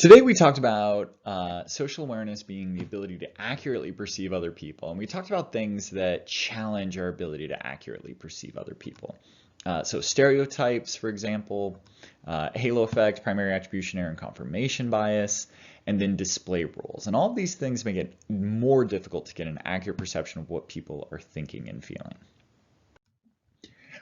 Today we talked about social awareness being the ability to accurately perceive other people, and we talked about things that challenge our ability to accurately perceive other people. So stereotypes, for example, halo effect, primary attribution error, and confirmation bias, and then display rules. And all of these things make it more difficult to get an accurate perception of what people are thinking and feeling.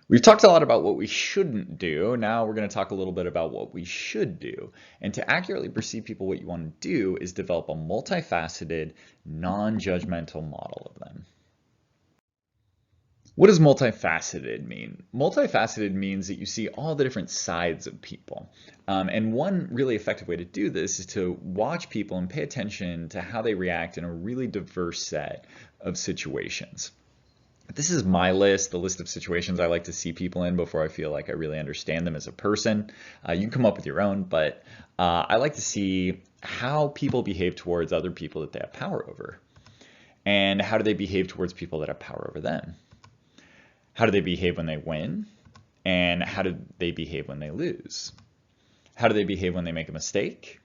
We've talked a lot about what we shouldn't do. Now we're going to talk a little bit about what we should do. And to accurately perceive people, what you want to do is develop a multifaceted, non-judgmental model of them. What does multifaceted mean? Multifaceted means that you see all the different sides of people. And one really effective way to do this is to watch people and pay attention to how they react in a really diverse set of situations. This is my list, the list of situations I like to see people in before I feel like I really understand them as a person. You can come up with your own, but I like to see how people behave towards other people that they have power over. And how do they behave towards people that have power over them? How do they behave when they win? And how do they behave when they lose? How do they behave when they make a mistake?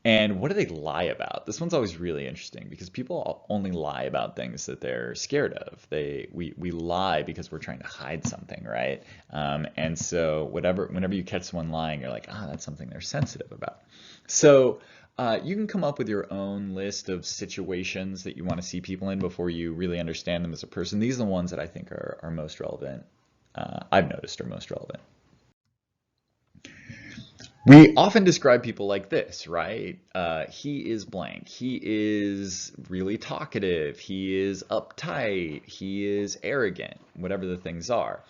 And what do they lie about? This one's always really interesting because people only lie about things that they're scared of. We lie because we're trying to hide something, right? And so whenever you catch someone lying, you're like, that's something they're sensitive about. So you can come up with your own list of situations that you want to see people in before you really understand them as a person. These are the ones that I think are most relevant. I've noticed are most relevant. We often describe people like this, right? He is blank. He is really talkative. He is uptight. He is arrogant, whatever the things are.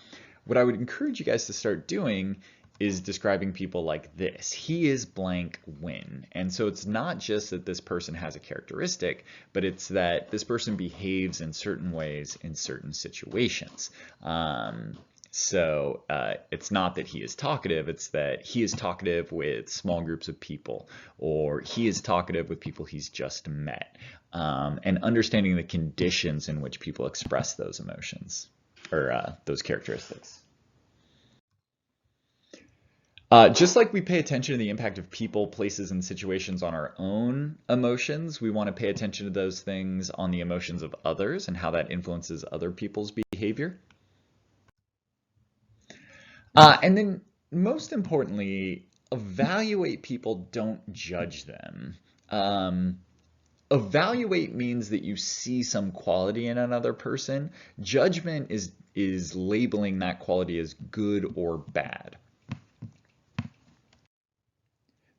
What I would encourage you guys to start doing is describing people like this. He is blank when. And so it's not just that this person has a characteristic, but it's that this person behaves in certain ways in certain situations. So it's not that he is talkative, it's that he is talkative with small groups of people, or he is talkative with people he's just met, and understanding the conditions in which people express those emotions or those characteristics. Just like we pay attention to the impact of people, places, and situations on our own emotions, we want to pay attention to those things on the emotions of others and how that influences other people's behavior. And then most importantly, evaluate people, don't judge them. Evaluate means that you see some quality in another person. Judgment is labeling that quality as good or bad.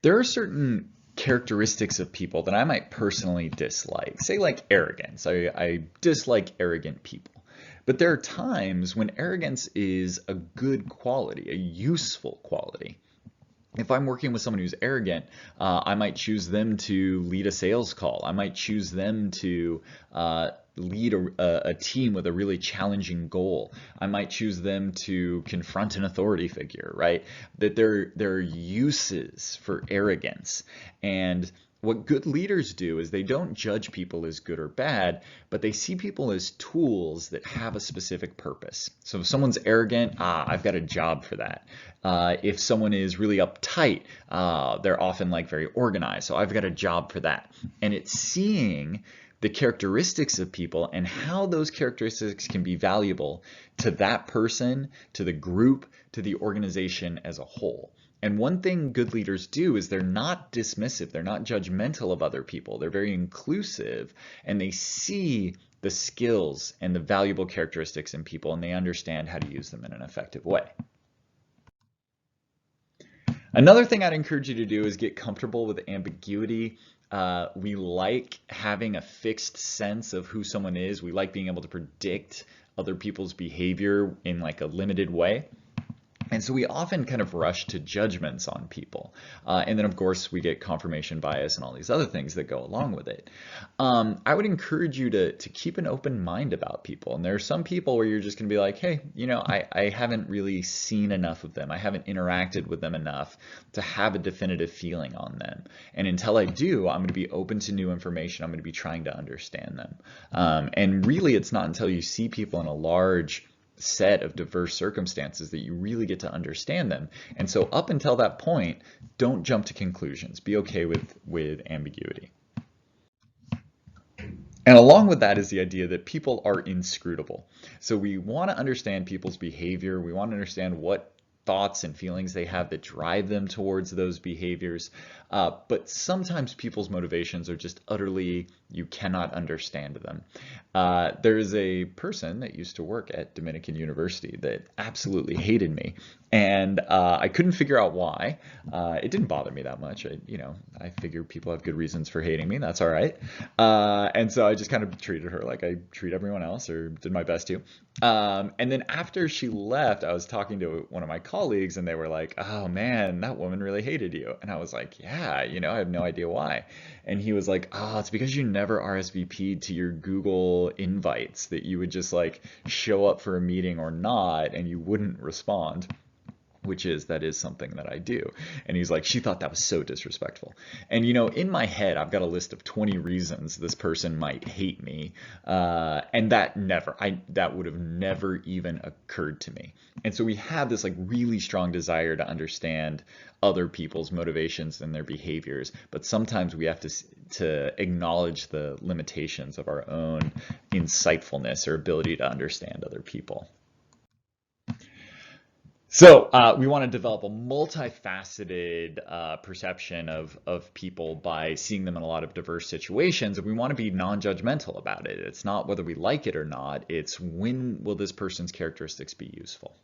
There are certain characteristics of people that I might personally dislike. Say like arrogance. I dislike arrogant people. But there are times when arrogance is a good quality, a useful quality. If I'm working with someone who's arrogant, I might choose them to lead a sales call. I might choose them to lead a team with a really challenging goal. I might choose them to confront an authority figure, right? That there are uses for arrogance. And what good leaders do is they don't judge people as good or bad, but they see people as tools that have a specific purpose. So if someone's arrogant, I've got a job for that. If someone is really uptight, they're often like very organized. So I've got a job for that. And it's seeing the characteristics of people and how those characteristics can be valuable to that person, to the group, to the organization as a whole. And one thing good leaders do is they're not dismissive, they're not judgmental of other people, they're very inclusive, and they see the skills and the valuable characteristics in people, and they understand how to use them in an effective way. Another thing I'd encourage you to do is get comfortable with ambiguity. We like having a fixed sense of who someone is. We like being able to predict other people's behavior in like a limited way. And so we often kind of rush to judgments on people. And then, of course, we get confirmation bias and all these other things that go along with it. I would encourage you to keep an open mind about people. And there are some people where you're just going to be like, hey, I haven't really seen enough of them. I haven't interacted with them enough to have a definitive feeling on them. And until I do, I'm going to be open to new information. I'm going to be trying to understand them. And really, it's not until you see people in a large set of diverse circumstances that you really get to understand them. And so up until that point, don't jump to conclusions. Be okay with ambiguity. And along with that is the idea that people are inscrutable. So we want to understand people's behavior. We want to understand what thoughts and feelings they have that drive them towards those behaviors. But sometimes people's motivations are just utterly, you cannot understand them. There is a person that used to work at Dominican University that absolutely hated me. And I couldn't figure out why. It didn't bother me that much. I figure people have good reasons for hating me. That's all right. And so I just kind of treated her like I treat everyone else, or did my best to. And then after she left, I was talking to one of my colleagues, and they were like, "Oh man, that woman really hated you." And I was like, "Yeah, I have no idea why." And he was like, "Oh, it's because you never RSVP'd to your Google invites, that you would just like show up for a meeting or not, and you wouldn't respond." That is something that I do. And he's like, she thought that was so disrespectful. And in my head, I've got a list of 20 reasons this person might hate me. And that would have never even occurred to me. And so we have this like really strong desire to understand other people's motivations and their behaviors, but sometimes we have to acknowledge the limitations of our own insightfulness or ability to understand other people. So we want to develop a multifaceted perception of people by seeing them in a lot of diverse situations, and we want to be non-judgmental about it. It's not whether we like it or not, it's when will this person's characteristics be useful.